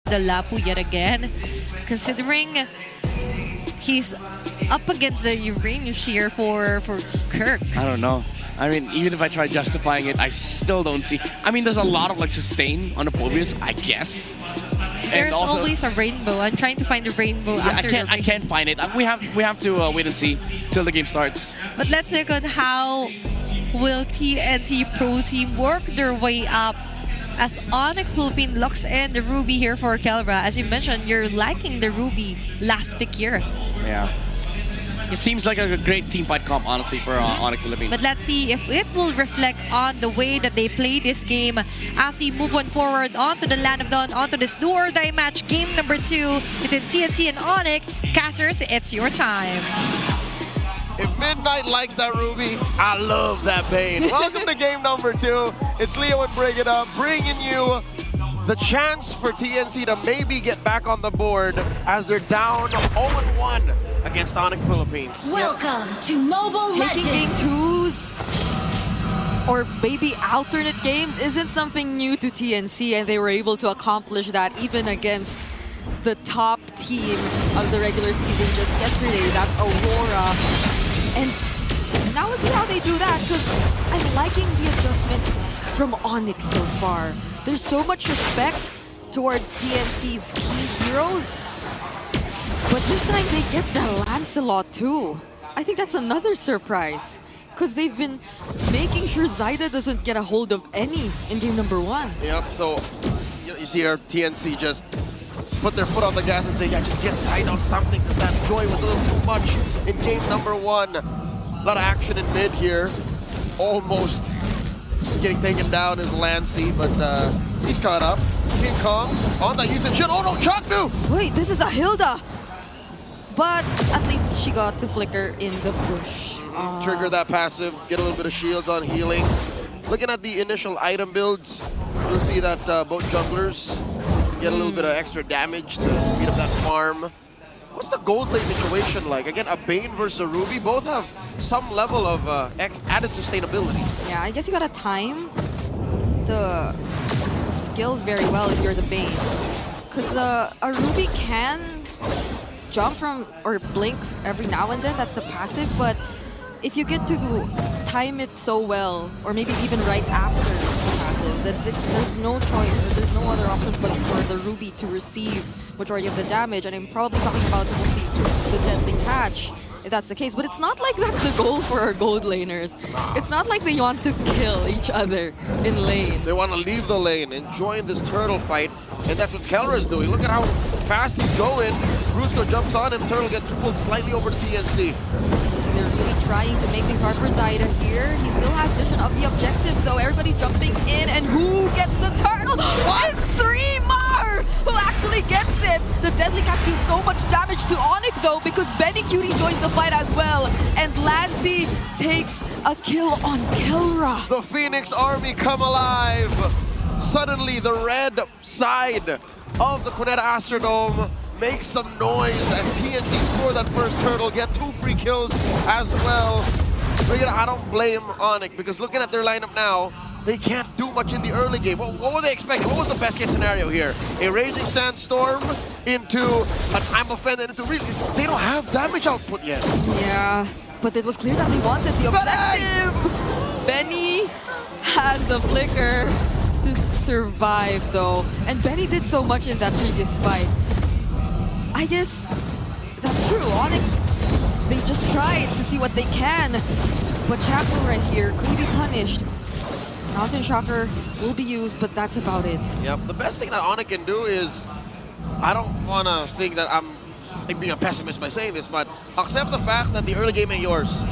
the Lapu yet again, considering he's up against the Uranus here for Kirk. I don't know. I mean, even if I try justifying it, I still don't see. I mean, there's a lot of like sustain on the Pobius, I guess. There's also, always a rainbow. I'm trying to find a rainbow. yeah, after I can't find it. We have to wait and see till the game starts. But let's look at how will TNC Pro Team work their way up as Onic Philippine locks in the Ruby here for Kelra. As you mentioned, you're liking the Ruby last pick here. Yeah. It seems like a great team fight comp, honestly, for Onic Philippines. But let's see if it will reflect on the way that they play this game as we move on forward onto the Land of Dawn, onto this do or die match, game number 2 between TNC and Onic. Casters, it's your time. If Midnight likes that Ruby, I love that Bane. Welcome to game number 2. It's Leo and Bring It Up, bringing you the chance for TNC to maybe get back on the board as they're down 0-1 against Onic Philippines. Welcome to Mobile Taking game Legends. 2s or maybe alternate games isn't something new to TNC, and they were able to accomplish that even against the top team of the regular season just yesterday. That's Aurora. And now let's see how they do that, because I'm liking the adjustments from Onic so far. There's so much respect towards TNC's key heroes, but this time they get the Lancelot too. I think that's another surprise, because they've been making sure Zyda doesn't get a hold of any in game number 1. Yep, so you see our TNC just put their foot on the gas and say, yeah, just get Zyda on something, because that joy was a little too much in game number 1. A lot of action in mid here. Almost getting taken down is Lancy, but he's caught up. King Kong on that usage. Oh no, Chaknu! Wait, this is a Hilda! But at least she got to flicker in the bush. Trigger that passive, get a little bit of shields on healing. Looking at the initial item builds, you'll see that both junglers get a little bit of extra damage to speed up that farm. What's the gold lane situation like? Again, a Bane versus a Ruby, both have some level of added sustainability. Yeah, I guess you gotta time the skills very well if you're the Bane. Because a Ruby can jump from or blink every now and then, that's the passive, but if you get to time it so well, or maybe even right after the passive, that there's no choice, there's no other option but for the Ruby to receive majority of the damage. And I'm probably talking about mostly the deadly catch, if that's the case. But it's not like that's the goal for our gold laners. It's not like they want to kill each other in lane. They want to leave the lane, enjoying this turtle fight, and that's what Kelra is doing. Look at how fast he's going. Brusco jumps on him, Turtle gets pulled slightly over to TNC. They're really trying to make things hard for Zyda here. He still has vision of the objective, though. Everybody jumping in, and who gets the turtle? What? It's 3mar who actually gets it. The deadly cat deals so much damage to Onic, though, because Benny Cutie joins the fight as well. And Lancy takes a kill on Kelra. The Phoenix Army come alive. Suddenly, the red side of the Cuneta Astrodome makes some noise as TNT score that first turtle, get 2 free kills as well. I don't blame Onic, because looking at their lineup now, they can't do much in the early game. What were they expecting? What was the best case scenario here? A Raging Sandstorm into a Time of Fend and into really, they don't have damage output yet. Yeah, but it was clear that they wanted the objective. Benny has the flicker to survive, though. And Benny did so much in that previous fight. I guess that's true. Onic, they just tried to see what they can. But Chapo right here could be punished. Mountain Shocker will be used, but that's about it. Yep, the best thing that Onic can do is, I don't want to think that I'm being a pessimist by saying this, but accept the fact that the early game ain't yours.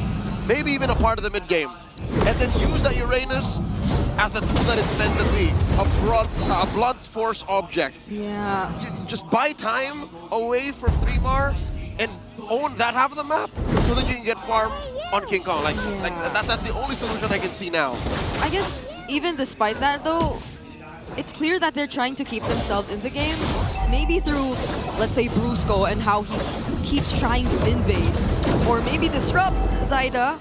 Maybe even a part of the mid game. And then use that Uranus as the tool that it's meant to be, a blunt force object. Yeah. You just buy time away from 3mar and own that half of the map so that you can get farm on King Kong. Like that's the only solution I can see now. I guess even despite that, though, it's clear that they're trying to keep themselves in the game. Maybe through, let's say, Brusco and how he keeps trying to invade. Or maybe disrupt Zyda.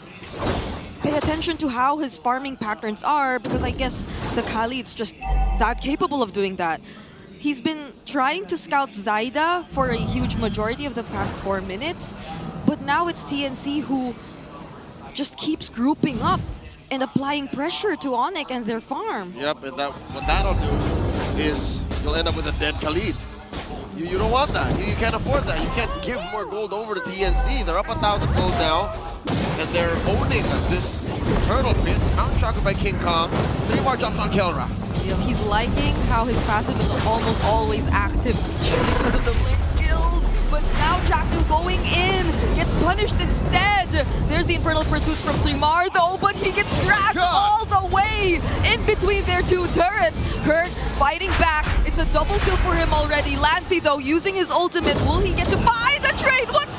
Pay attention to how his farming patterns are, because I guess the Khalid's just that capable of doing that. he's been trying to scout Zyda for a huge majority of the past 4 minutes, but now it's TNC who just keeps grouping up and applying pressure to Onic and their farm. Yep, and what that'll do is you'll end up with a dead Khalid. You don't want that. You can't afford that. You can't give more gold over to TNC. They're up 1,000 gold now, and they're owning this turtle pit. Mount Shaka by King Kong. 3 more jumps on Kelra. You know, he's liking how his passive is almost always active because of the blink skills. But now Jaknu going in gets punished instead. There's the Infernal Pursuits from Trimar though, but he gets dragged all the way in between their 2 turrets. Kurt fighting back. It's a double kill for him already. Lancey though using his ultimate. Will he get to buy the trade? What?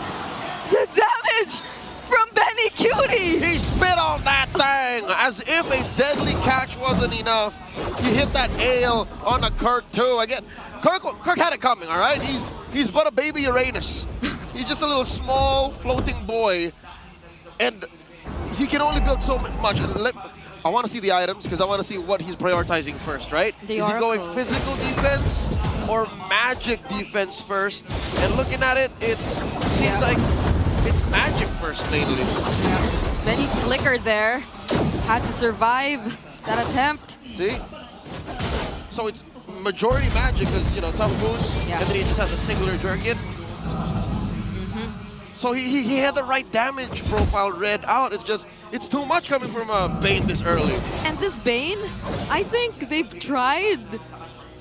The damage from Benny Cutie! He spit on that thing as if a deadly catch wasn't enough. He hit that ale on a Kirk too. Again, Kirk had it coming, all right? He's but a baby Uranus. He's just a little small floating boy, and he can only build so much. I want to see the items because I want to see what he's prioritizing first, right? Is he going physical defense or magic defense first? And looking at it, it seems like it's magic first mainly. Yeah. Benny flickered there. Had to survive that attempt. See? So it's majority magic because, you know, tough boots, and then he just has a singular jerkin. So he had the right damage profile read out. It's too much coming from Bane this early. And this Bane, I think they've tried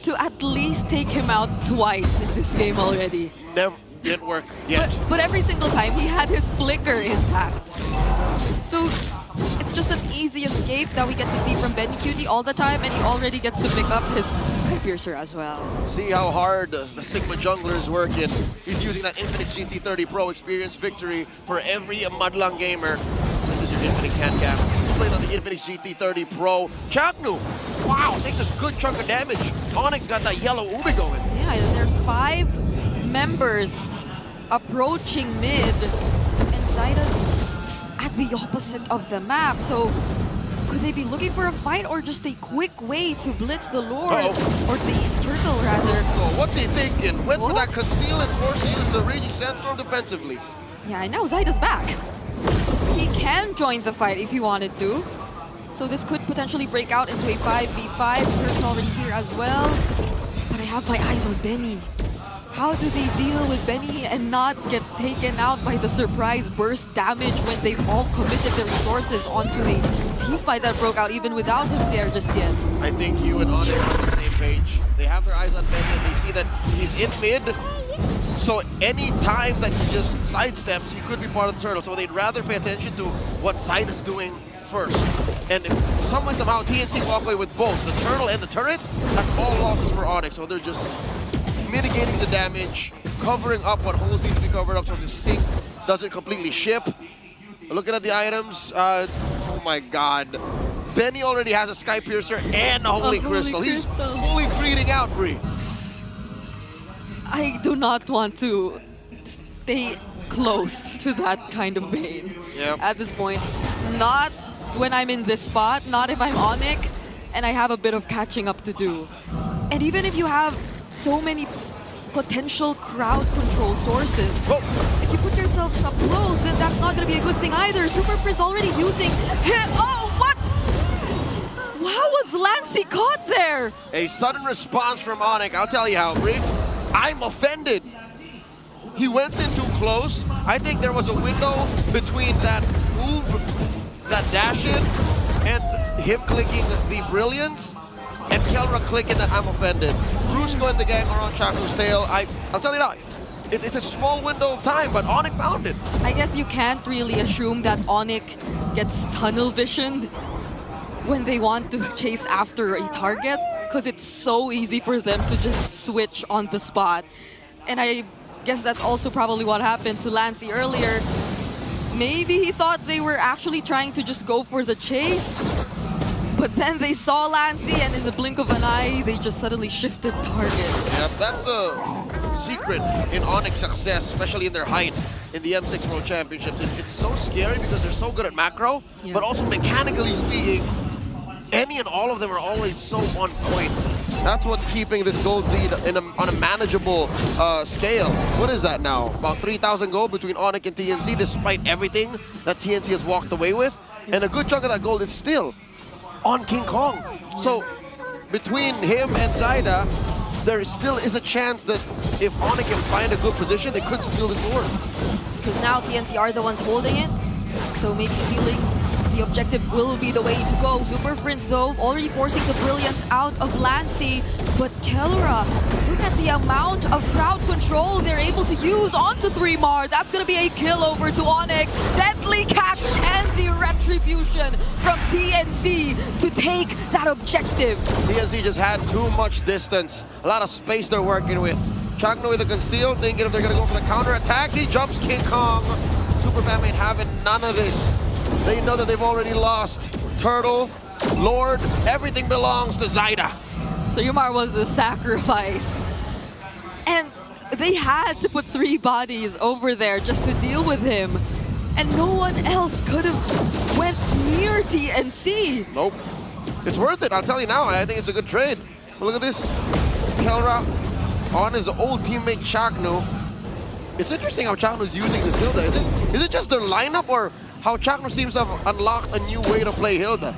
to at least take him out twice in this game already. Never didn't work yet. But every single time he had his flicker intact. So it's just an easy escape that we get to see from Benny Cutie all the time, and he already gets to pick up his Skypiercer as well. See how hard the Sigma jungler is working. He's using that Infinix GT30 Pro experience victory for every Madlang gamer. This is your Infinix handcam. He's playing on the Infinix GT30 Pro. Chaknu, wow, takes a good chunk of damage. Onyx got that yellow Ubi going. Yeah, there are 5 members approaching mid, and Zyda's at the opposite of the map. So could they be looking for a fight or just a quick way to blitz the Lord? Or the Turtle rather? Oh, what's he thinking? Went for that conceal and force use the Raging Sandstorm defensively. Yeah, and now Zyda's back. He can join the fight if he wanted to. So this could potentially break out into a 5v5. Turtle's already here as well. But I have my eyes on Benny. How do they deal with Benny and not get taken out by the surprise burst damage when they've all committed their resources onto the team fight that broke out even without him there just yet? I think you and Onic are on the same page. They have their eyes on Benny and they see that he's in mid. So any time that he just sidesteps, he could be part of the turtle. So they'd rather pay attention to what side is doing first. And if some way, somehow TNC walk away with both the turtle and the turret, that's all losses for Onic. So they're just mitigating the damage, covering up what holes need to be covered up so the sync doesn't completely ship. Looking at the items, oh my god. Benny already has a Skypiercer and a Holy Crystal. He's fully freeing out, Bree. I do not want to stay close to that kind of Bane at this point. Not when I'm in this spot, not if I'm Onic and I have a bit of catching up to do. And even if you have so many potential crowd control sources, if you put yourself up close, then that's not going to be a good thing either. Super Prince already using... Oh, what? How was Lancey caught there? A sudden response from Onic. I'll tell you how, Bree. I'm offended. He went in too close. I think there was a window between that move, that dash in, and him clicking the Brilliance, and Kelra clicking that I'm offended. Bruce going the gang around Chaku's tail. I'll tell you now, it's a small window of time, but Onic found it. I guess you can't really assume that Onic gets tunnel visioned when they want to chase after a target, because it's so easy for them to just switch on the spot. And I guess that's also probably what happened to Lancey earlier. Maybe he thought they were actually trying to just go for the chase, but then they saw Lancey and in the blink of an eye, they just suddenly shifted targets. Yep, that's the secret in Onyx success, especially in their height in the M6 World Championships. It's so scary because they're so good at macro, but also mechanically speaking, any and all of them are always so on point. That's what's keeping this gold lead on a manageable scale. What is that now? About 3,000 gold between Onic and TNC, despite everything that TNC has walked away with. And a good chunk of that gold is still on King Kong. So between him and Zyda, there still is a chance that if Onic can find a good position, they could steal this Lord. Because now TNC are the ones holding it, so maybe stealing the objective will be the way to go. Super Prince, though, already forcing the brilliance out of Lancy. But Kelra, look at the amount of crowd control they're able to use onto 3mar. That's going to be a kill over to Onic. Deadly catch and the retribution from TNC to take that objective. TNC just had too much distance. A lot of space they're working with. Chakno with a conceal, thinking if they're going to go for the counter attack. He jumps King Kong. Super Fan ain't having none of this. They know that they've already lost Turtle, Lord, everything belongs to Zyda. 3mar was the sacrifice. And they had to put 3 bodies over there just to deal with him. And no one else could have went near TNC. Nope. It's worth it, I'll tell you now. I think it's a good trade. But look at this. Kelra on his old teammate Chakno. It's interesting how Chakno's using this Hilda. Is it just their lineup, or how Chakno seems to have unlocked a new way to play Hilda?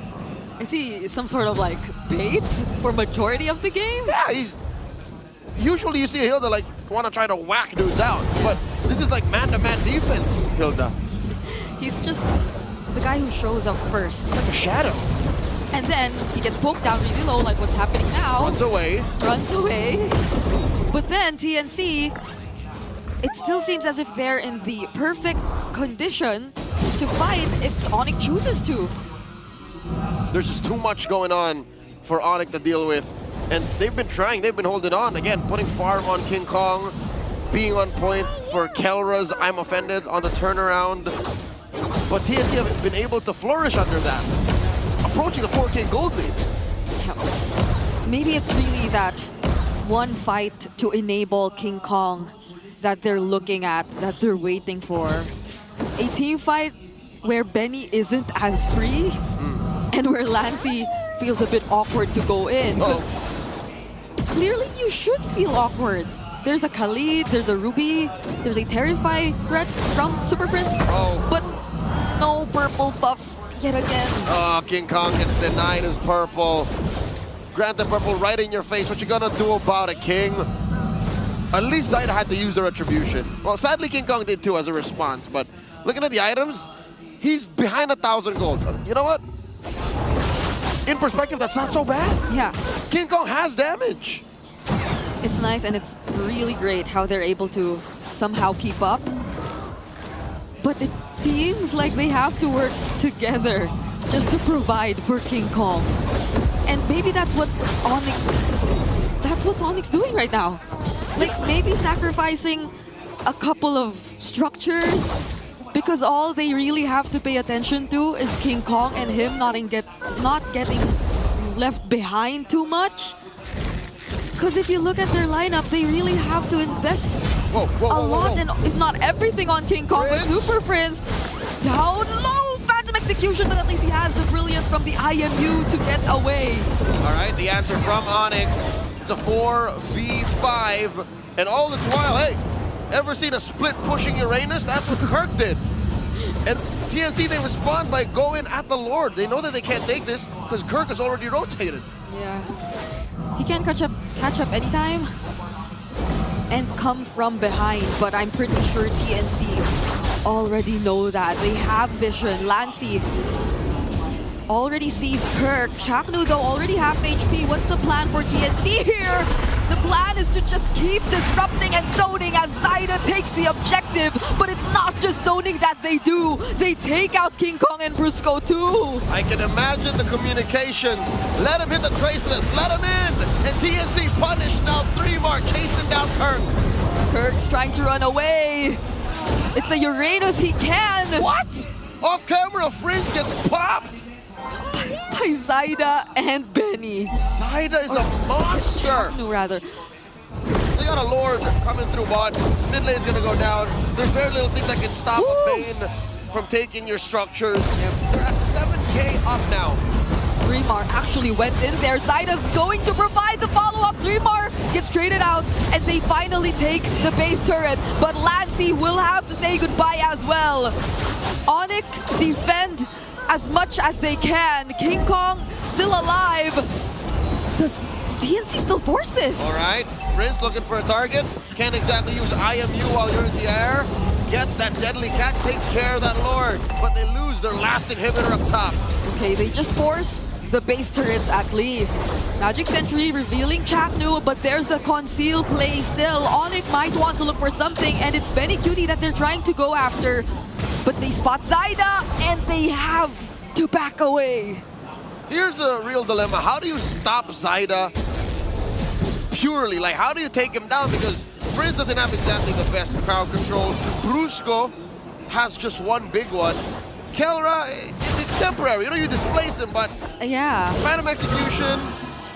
Is he some sort of like bait for majority of the game? Yeah, usually you see Hilda like want to try to whack dudes out, but this is like man-to-man defense, Hilda. He's just the guy who shows up first. Like a shadow. And then he gets poked down really low, like what's happening now. Runs away. Runs away. But then TNC, it still seems as if they're in the perfect condition to fight if Onic chooses to. There's just too much going on for Onic to deal with. And they've been trying, they've been holding on. Again, putting farm on King Kong, being on point for Kelra's I'm Offended on the turnaround. But TNT have been able to flourish under that. Approaching the 4K gold lead. Maybe it's really that one fight to enable King Kong that they're looking at, that they're waiting for. A team fight where Benny isn't as free and where Lancy feels a bit awkward to go in. Clearly you should feel awkward. There's a Khalid, there's a Ruby, there's a Terrify threat from Super Prince. But no purple buffs yet again. Oh, King Kong gets denied his purple. Grant the purple right in your face. What you gonna do about it, King? At least Zyda had to use the retribution. Well, sadly King Kong did too as a response, but looking at the items, he's behind 1,000 gold. You know what? In perspective, that's not so bad. Yeah. King Kong has damage. It's nice and it's really great how they're able to somehow keep up. But it seems like they have to work together just to provide for King Kong. And maybe that's what Onic's doing right now. Like maybe sacrificing a couple of structures because all they really have to pay attention to is King Kong and him not getting left behind too much. Because if you look at their lineup, they really have to invest a lot, and if not everything, on King Kong. But Super Prince down low, Phantom Execution, but at least he has the brilliance from the IMU to get away. All right, the answer from Onic. It's a 4v5, and all this while, hey, ever seen a split pushing Uranus? That's what Kirk did. And TNT, they respond by going at the Lord. They know that they can't take this because Kirk has already rotated. Yeah. He can catch up anytime and come from behind, but I'm pretty sure TNC already know that. They have vision. Lancy already sees Kirk. Chaknu, though, already half HP. What's the plan for TNC here? The plan is to just keep disrupting and zoning as Zyda takes the objective. But it's not just zoning that they do. They take out King Kong and Brusco too. I can imagine the communications. Let him hit the Traceless. Let him in. And TNC punished now. 3mar chasing down Kirk. Kirk's trying to run away. It's a Uranus. He can. What? Off camera, Fringe gets popped. By Zyda and Benny. Zyda is a monster. No, rather. They got a Lord coming through bot. Mid lane's gonna go down. There's very little things that can stop a Bane from taking your structures. They're at 7K up now. Dreamar actually went in there. Zyda's going to provide the follow-up. Dreamar gets traded out, and they finally take the base turret. But Lancy will have to say goodbye as well. Onic defend as much as they can. King Kong still alive. Does TNC still force this? All right, Prince looking for a target. Can't exactly use IMU while you're in the air. Gets that deadly catch, takes care of that Lord. But they lose their last inhibitor up top. Okay, they just force the base turrets at least. Magic Sentry revealing Chaknu, but there's the conceal play still. Onic might want to look for something, and it's Benny Cutie that they're trying to go after. But they spot Zyda, and they have to back away. Here's the real dilemma. How do you stop Zyda purely? Like, how do you take him down? Because Prince doesn't have exactly the best crowd control. Brusco has just one big one. Kelra, it's temporary. You know, you displace him, but Yeah. Phantom Execution,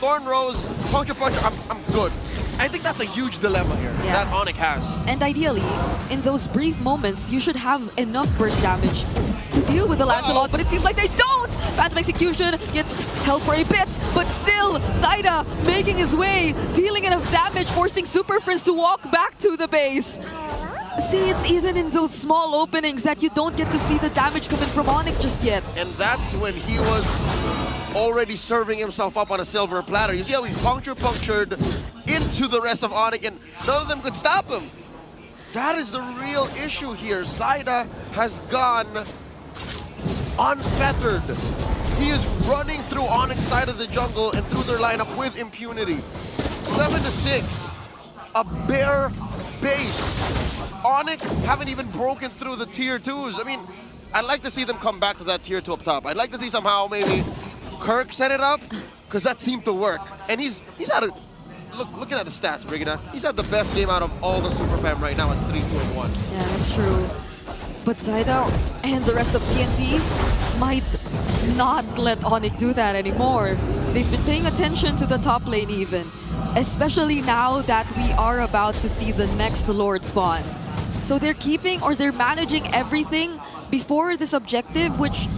Thorn Rose, Puncture Puncher, I'm good. I think that's a huge dilemma here Yeah. that Onic has. And ideally, in those brief moments, you should have enough burst damage to deal with the Lancelot, but it seems like they don't! Phantom Execution gets held for a bit, but still, Zyda making his way, dealing enough damage, forcing Super Prince to walk back to the base. See, it's even in those small openings that you don't get to see the damage coming from Onic just yet. And that's when he was already serving himself up on a silver platter. You see how he punctured into the rest of Onic, and none of them could stop him. That is the real issue here. Zyda has gone unfettered. He is running through Onic's side of the jungle and through their lineup with impunity. 7-6, a bare base. Onic haven't even broken through the tier 2s. I mean, I'd like to see them come back to that tier 2 up top. I'd like to see somehow maybe Kirk set it up, because that seemed to work. And he's had a looking at the stats, Brigida, he's had the best game out of all the Super Fam right now at 3-2-1. Yeah, that's true. But Zyda and the rest of TNC might not let Onic do that anymore. They've been paying attention to the top lane even, especially now that we are about to see the next Lord spawn. So they're keeping or they're managing everything before this objective, which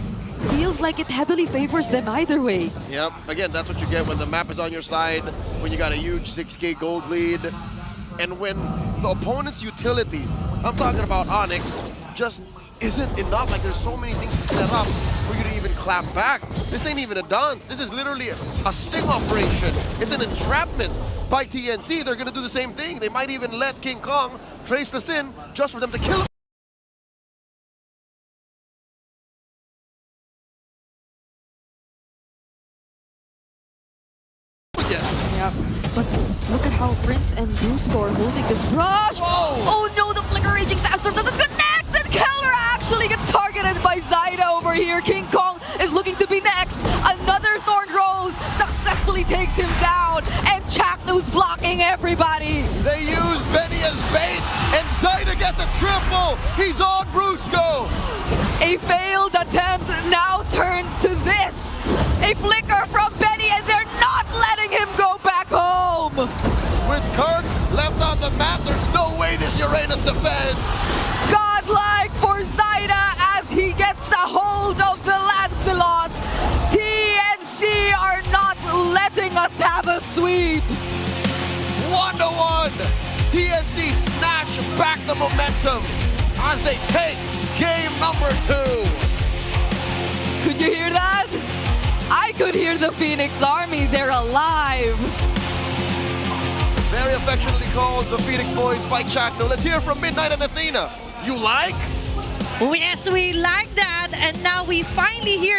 feels like it heavily favors them either way. Yep, again, that's what you get when the map is on your side, when you got a huge 6K gold lead, and when the opponent's utility, I'm talking about Onyx, just isn't enough. Like, there's so many things to set up for you to even clap back. This ain't even a dance. This is literally a sting operation. It's an entrapment by TNC. They're gonna do the same thing. They might even let King Kong trace this in just for them to kill him. Yeah, but look at how Prince and Brusco are holding this rush. Whoa. Oh no, the Flicker Raging Sandstorm doesn't connect, and Kelra actually gets targeted by Zyda over here. King Kong is looking to be next. Another Thorn Rose successfully takes him down, and Chaknu's blocking everybody. They use Benny as bait, and Zyda gets a triple. He's on Brusco. A failed attempt now turned to this. A flicker from Benny, and they're not letting him go back home. With Kirk left on the map, there's no way this Uranus defends. Godlike for Zyda as he gets a hold of the Lancelot. TNC are not letting us have a sweep. 1-1. TNC snatch back the momentum as they take game number 2. Could you hear that? I could hear the Phoenix Army. They're alive. Very affectionately called the Phoenix Boys by Chakno. Let's hear from Midnight and Athena. You like? Oh, yes, we like that. And now we finally hear